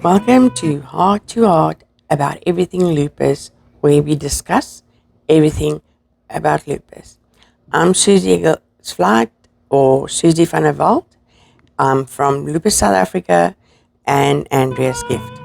Welcome to Heart about everything lupus, where we discuss everything about lupus. I'm Susie Flight or Susie van der Walt. I'm from Lupus South Africa and Andrea's Gift.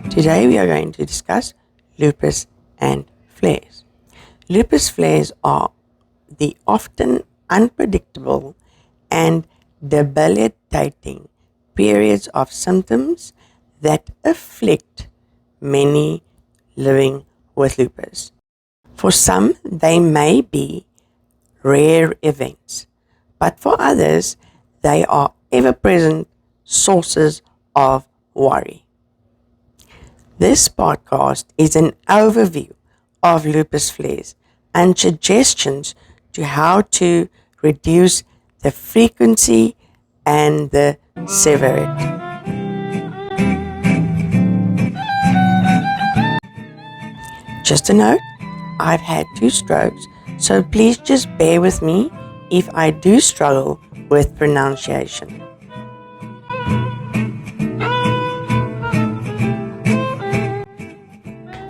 Today we are going to discuss lupus and flares. Lupus flares are the often unpredictable and debilitating periods of symptoms that afflict many living with lupus. For some, they may be rare events, but for others, they are ever-present sources of worry. This podcast is an overview of lupus flares and suggestions to how to reduce the frequency and the severity. Just a note, I've had 2 strokes, so please just bear with me if I do struggle with pronunciation.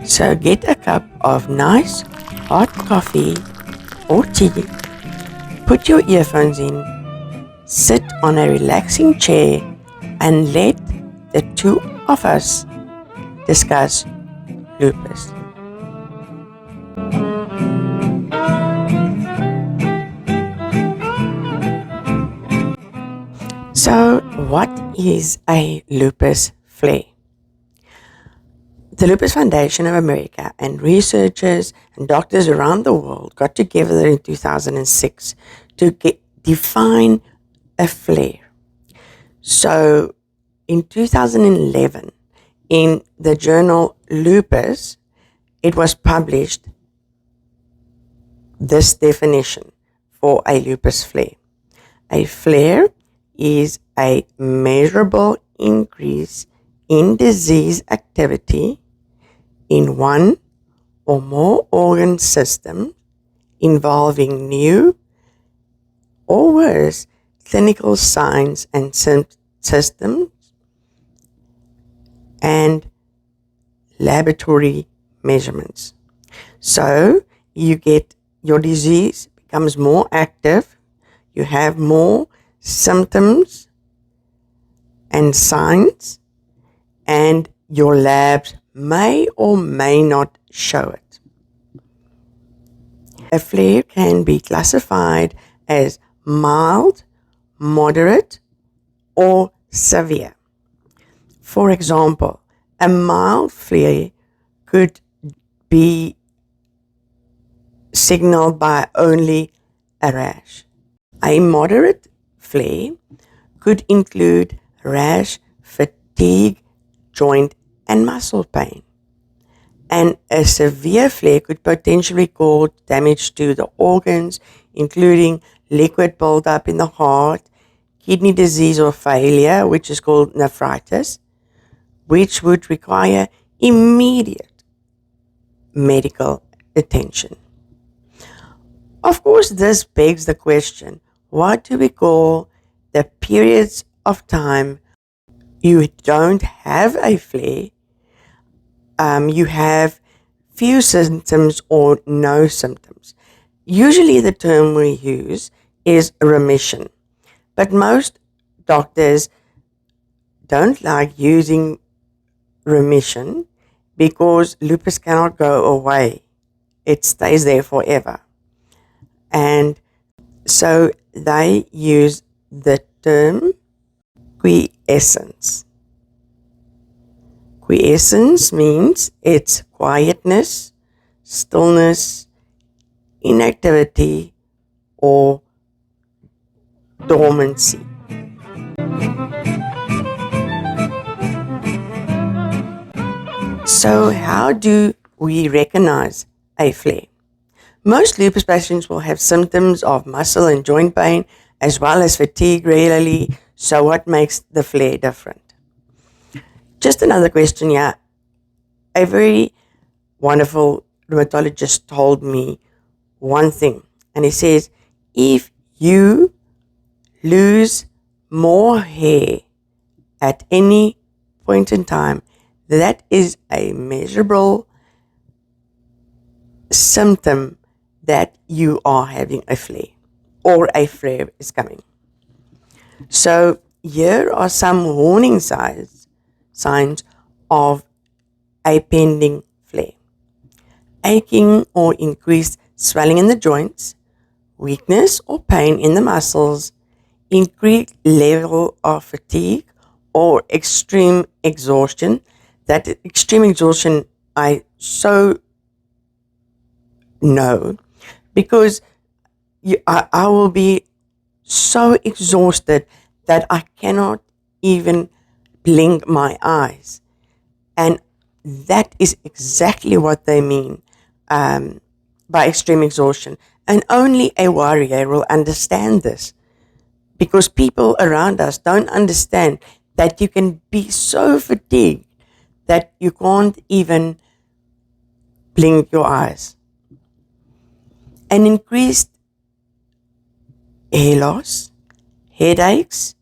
So get a cup of nice hot coffee or tea, put your earphones in, sit on a relaxing chair, and let the two of us discuss lupus. So, what is a lupus flare? The Lupus Foundation of America and researchers and doctors around the world got together in 2006 to define a flare. So in 2011, in the journal Lupus, it was published this definition for a lupus flare. A flare is a measurable increase in disease activity in one or more organ systems involving new or worse clinical signs and systems and laboratory measurements. So you get your disease becomes more active, you have more symptoms and signs, and your labs may or may not show it. A flare can be classified as mild, moderate, or severe. For example, a mild flare could be signaled by only a rash. A moderate flare could include rash, fatigue, joint and muscle pain. And a severe flare could potentially cause damage to the organs, including liquid buildup in the heart, kidney disease or failure, which is called nephritis, which would require immediate medical attention. Of course, this begs the question, what do we call the periods of time you don't have a flare, you have few symptoms or no symptoms? Usually the term we use is remission, but most doctors don't like using remission because lupus cannot go away. It stays there forever. And so they use the term quiescence. Quiescence means it's quietness, stillness, inactivity, or dormancy. So how do we recognize a flare? Most lupus patients will have symptoms of muscle and joint pain as well as fatigue regularly. So what makes the flare different? Just another question here. A very wonderful rheumatologist told me one thing, and he says, if you lose more hair at any point in time, that is a measurable symptom that you are having a flare or a flare is coming. So here are some warning signs of a pending flare. Aching or increased swelling in the joints, weakness or pain in the muscles, increased level of fatigue or extreme exhaustion. That extreme exhaustion I so know, because I will be so exhausted that I cannot even blink my eyes. And that is exactly what they mean by extreme exhaustion. And only a warrior will understand this, because people around us don't understand that you can be so fatigued that you can't even blink your eyes. An increased hair loss, headaches,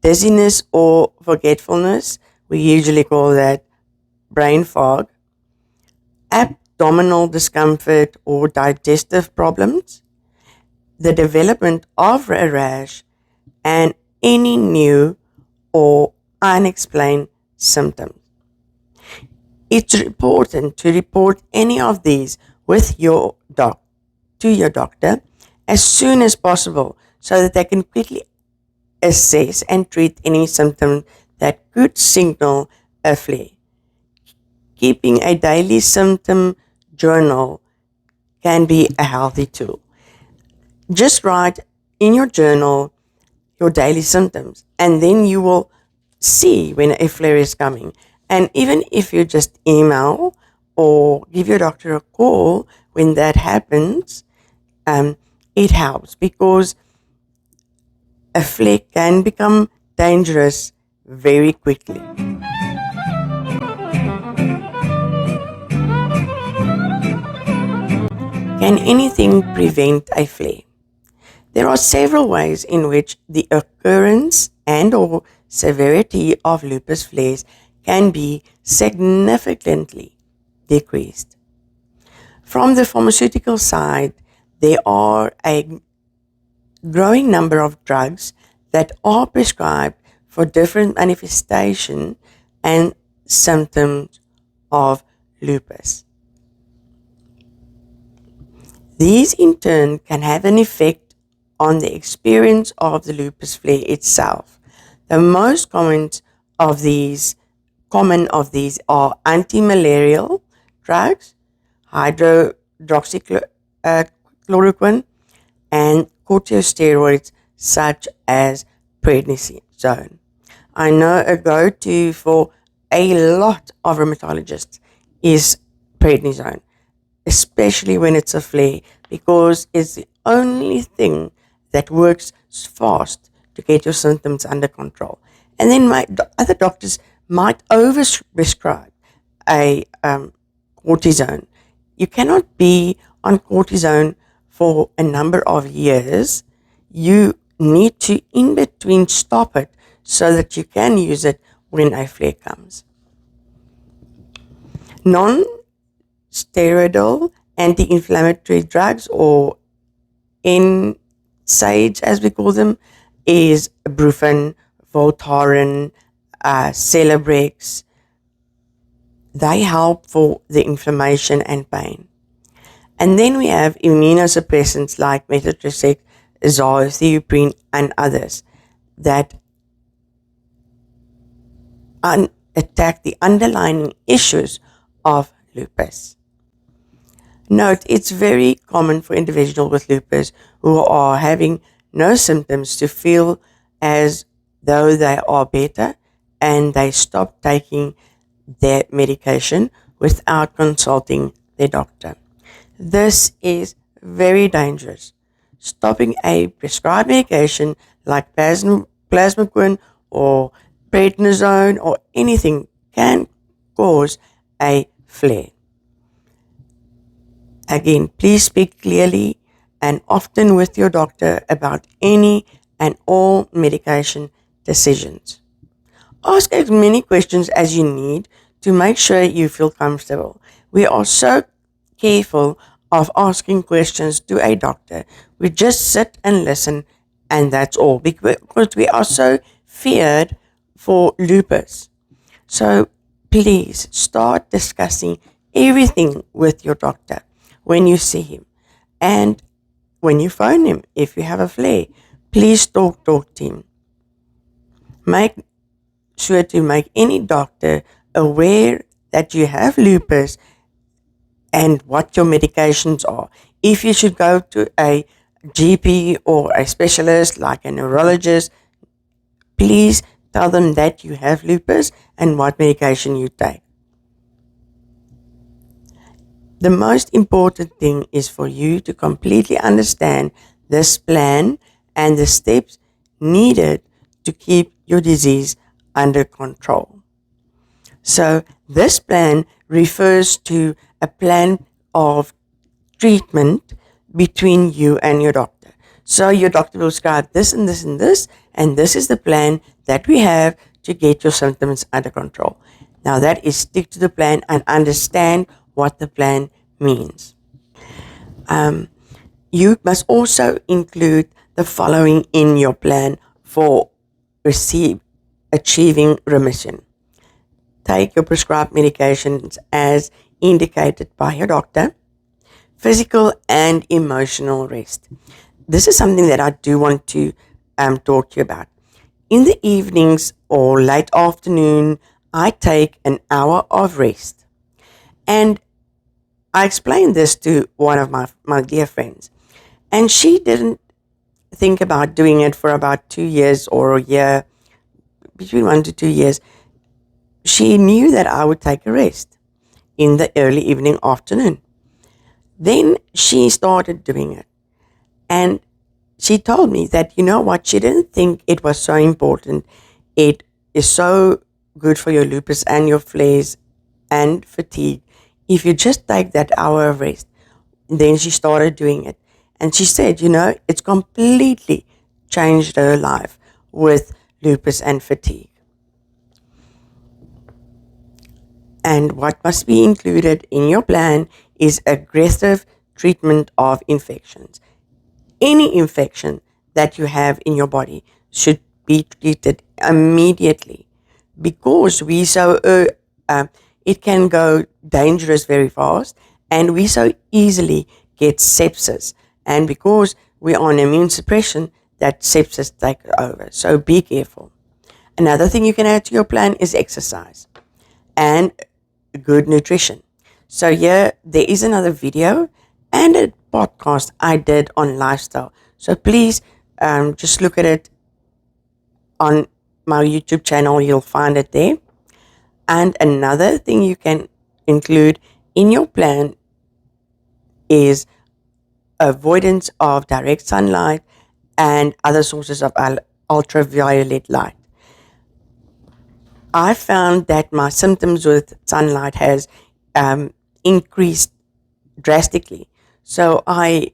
dizziness or forgetfulness, we usually call that brain fog, abdominal discomfort or digestive problems, the development of a rash, and any new or unexplained symptoms. It's important to report any of these with your to your doctor as soon as possible, so that they can quickly assess and treat any symptom that could signal a flare. Keeping a daily symptom journal can be a healthy tool. Just write in your journal your daily symptoms, and then you will see when a flare is coming. And even if you just email or give your doctor a call when that happens, it helps, because a flare can become dangerous very quickly. Can anything prevent a flare? There are several ways in which the occurrence and or severity of lupus flares can be significantly decreased. From the pharmaceutical side, there are a growing number of drugs that are prescribed for different manifestations and symptoms of lupus. These in turn can have an effect on the experience of the lupus flare itself. The most common of these are anti-malarial drugs, hydroxychloroquine, and corticosteroids such as prednisone. I know a go-to for a lot of rheumatologists is prednisone, especially when it's a flare, because it's the only thing that works fast to get your symptoms under control. And then other doctors might overprescribe a cortisone. You cannot be on cortisone for a number of years. You need to in between stop it so that you can use it when a flare comes. Non-steroidal anti-inflammatory drugs, or NSAIDs as we call them, is Brufen, Voltaren, Celebrex. They help for the inflammation and pain. And then we have immunosuppressants like methotrexate, azathioprine, and others that attack the underlying issues of lupus. Note, it's very common for individuals with lupus who are having no symptoms to feel as though they are better, and they stop taking their medication without consulting their doctor. This is very dangerous. Stopping a prescribed medication like plasmapine or prednisone or anything can cause a flare. Again, please speak clearly and often with your doctor about any and all medication decisions. Ask as many questions as you need to make sure you feel comfortable. We are so careful of asking questions to a doctor. We just sit and listen, and that's all, because we are so feared for lupus. So please start discussing everything with your doctor when you see him. And when you phone him, if you have a flare, please talk to him. Make sure to make any doctor aware that you have lupus and what your medications are. If you should go to a GP or a specialist like a neurologist, please tell them that you have lupus and what medication you take. The most important thing is for you to completely understand this plan and the steps needed to keep your disease under control. So this plan refers to a plan of treatment between you and your doctor. So your doctor will prescribe this and this and this, and this is the plan that we have to get your symptoms under control. Now that is stick to the plan and understand what the plan means. You must also include the following in your plan for achieving remission. Take your prescribed medications as indicated by your doctor. Physical and emotional rest. This is something that I do want to talk to you about. In the evenings or late afternoon, I take an hour of rest. And I explained this to one of my dear friends. And she didn't think about doing it for about 2 years or a year, between 1 to 2 years. She knew that I would take a rest in the early evening afternoon. Then she started doing it. And she told me that, you know what, she didn't think it was so important. It is so good for your lupus and your flares and fatigue if you just take that hour of rest. Then she started doing it. And she said, you know, it's completely changed her life with lupus and fatigue. And what must be included in your plan is aggressive treatment of infections. Any infection that you have in your body should be treated immediately, because it can go dangerous very fast, and we so easily get sepsis. And because we're on immune suppression, that sepsis takes over. So be careful. Another thing you can add to your plan is exercise and good nutrition. So here, there is another video and a podcast I did on lifestyle. So please just look at it on my YouTube channel. You'll find it there. And another thing you can include in your plan is avoidance of direct sunlight and other sources of ultraviolet light. I found that my symptoms with sunlight has increased drastically. So I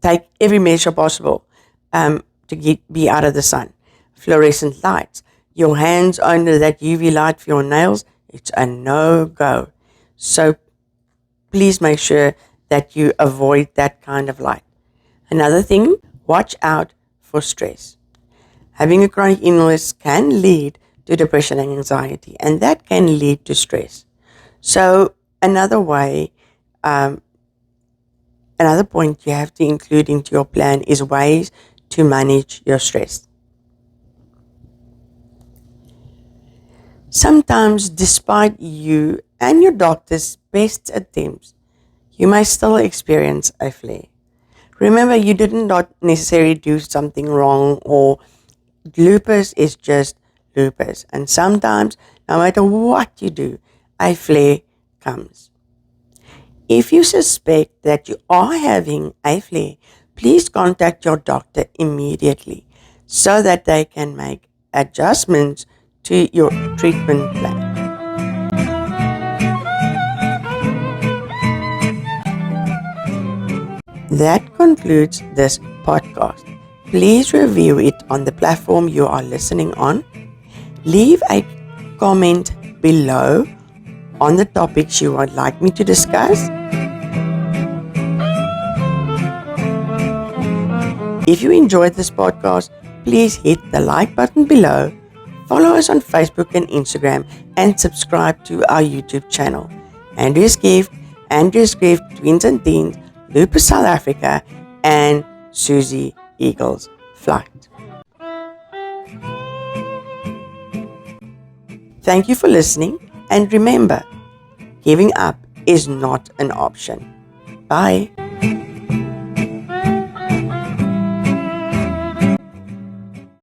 take every measure possible to be out of the sun. Fluorescent lights. Your hands under that UV light for your nails, it's a no-go. So please make sure that you avoid that kind of light. Another thing, watch out for stress. Having a chronic illness can lead to depression and anxiety, and that can lead to stress. So another point you have to include into your plan is ways to manage your stress. Sometimes, despite you and your doctor's best attempts, you may still experience a flare. Remember, you did not necessarily do something wrong, or lupus is just lupus. And sometimes, no matter what you do, a flare comes. If you suspect that you are having a flare, please contact your doctor immediately so that they can make adjustments to your treatment plan. That concludes this podcast. please review it on the platform you are listening on. Leave a comment below on the topics you would like me to discuss. If you enjoyed this podcast, please hit the like button below, follow us on Facebook and Instagram, and subscribe to our YouTube channel. Andrea's Gift, Twins and Teens, Lupus South Africa, and Susie Eagles Flight. Thank you for listening, and remember, giving up is not an option. Bye.